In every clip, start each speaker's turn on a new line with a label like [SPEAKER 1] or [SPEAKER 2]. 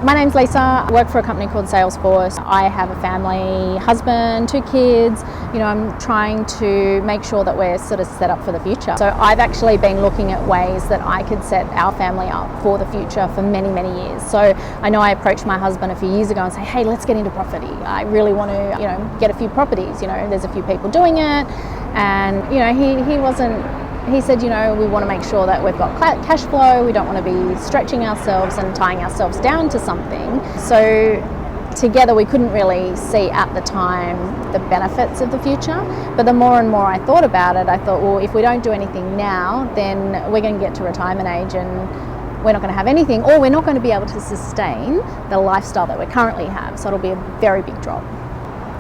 [SPEAKER 1] My name's Leisa. I work for a company called Salesforce. I have a family, husband, 2 kids. I'm trying to make sure that we're sort of set up for the future. So I've actually been looking at ways that I could set our family up for the future for many, many years. So I know I approached my husband a few years ago and say, hey, let's get into property. I really want to, get a few properties. There's a few people doing it. And, he said, we want to make sure that we've got cash flow. We don't want to be stretching ourselves and tying ourselves down to something. So together we couldn't really see at the time the benefits of the future. But the more and more I thought about it, I thought, well, if we don't do anything now, then we're going to get to retirement age and we're not going to have anything, or we're not going to be able to sustain the lifestyle that we currently have. So it'll be a very big drop.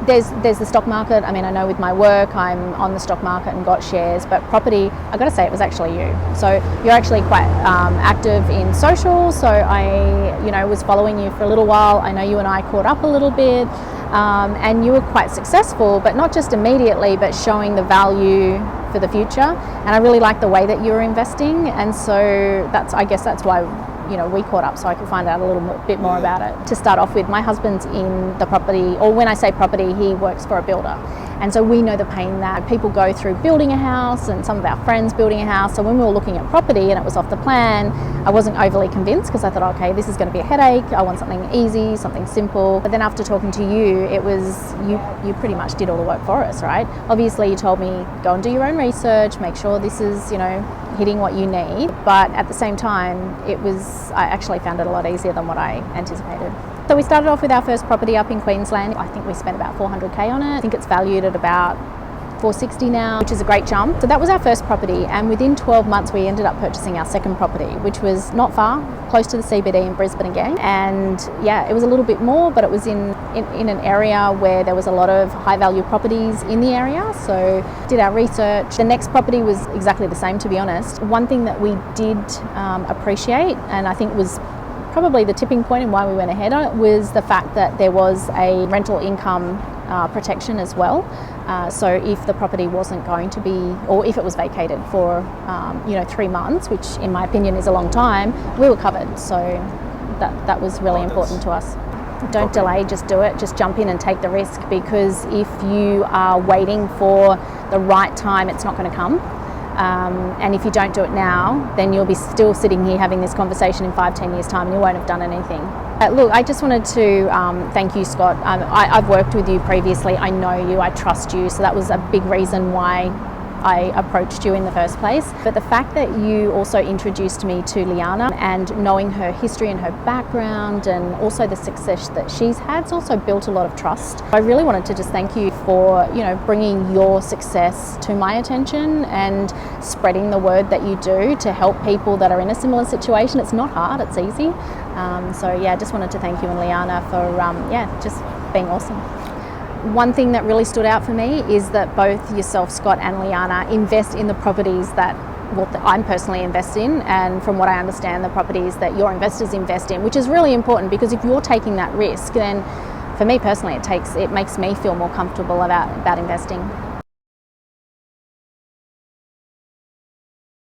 [SPEAKER 1] There's the stock market. I know with my work I'm on the stock market and got shares, but property, I've got to say, it was actually you. So you're actually quite active in social, so I was following you for a little while. I know you and I caught up a little bit, and you were quite successful, but not just immediately, but showing the value for the future. And I really like the way that you were investing, and so I guess that's why we caught up, so I could find out a little bit more about it. To start off with, my husband's in the property, or when I say property, he works for a builder. And so we know the pain that people go through building a house, and some of our friends building a house. So when we were looking at property and it was off the plan, I wasn't overly convinced because I thought, okay, this is going to be a headache. I want something easy, something simple. But then after talking to you, it was, you pretty much did all the work for us, right? Obviously you told me, go and do your own research, make sure this is, hitting what you need. But at the same time, I actually found it a lot easier than what I anticipated. So we started off with our first property up in Queensland. I think we spent about $400K on it. I think it's valued at about $460 now, which is a great jump. So that was our first property, and within 12 months we ended up purchasing our second property, which was not far, close to the CBD in Brisbane again. And yeah, it was a little bit more, but it was in an area where there was a lot of high value properties in the area. So did our research. The next property was exactly the same, to be honest. One thing that we did appreciate, and I think was probably the tipping point and why we went ahead on it, was the fact that there was a rental income protection as well. So if the property wasn't going to be, or if it was vacated for 3 months, which in my opinion is a long time, we were covered. So that was really important to us. Don't delay, just do it. Just jump in and take the risk, because if you are waiting for the right time, it's not going to come. And if you don't do it now, then you'll be still sitting here having this conversation in 5-10 years time and you won't have done anything. Look, I just wanted to thank you, Scott. I've worked with you previously. I know you, I trust you, so that was a big reason why I approached you in the first place. But the fact that you also introduced me to Liana, and knowing her history and her background and also the success that she's had, it's also built a lot of trust. I really wanted to just thank you for bringing your success to my attention and spreading the word that you do to help people that are in a similar situation. It's not hard, it's easy. So yeah, just wanted to thank you and Liana for just being awesome. One thing that really stood out for me is that both yourself, Scott, and Liana invest in the properties that I'm personally invest in, and from what I understand, the properties that your investors invest in, which is really important, because if you're taking that risk, then for me personally, it makes me feel more comfortable about investing.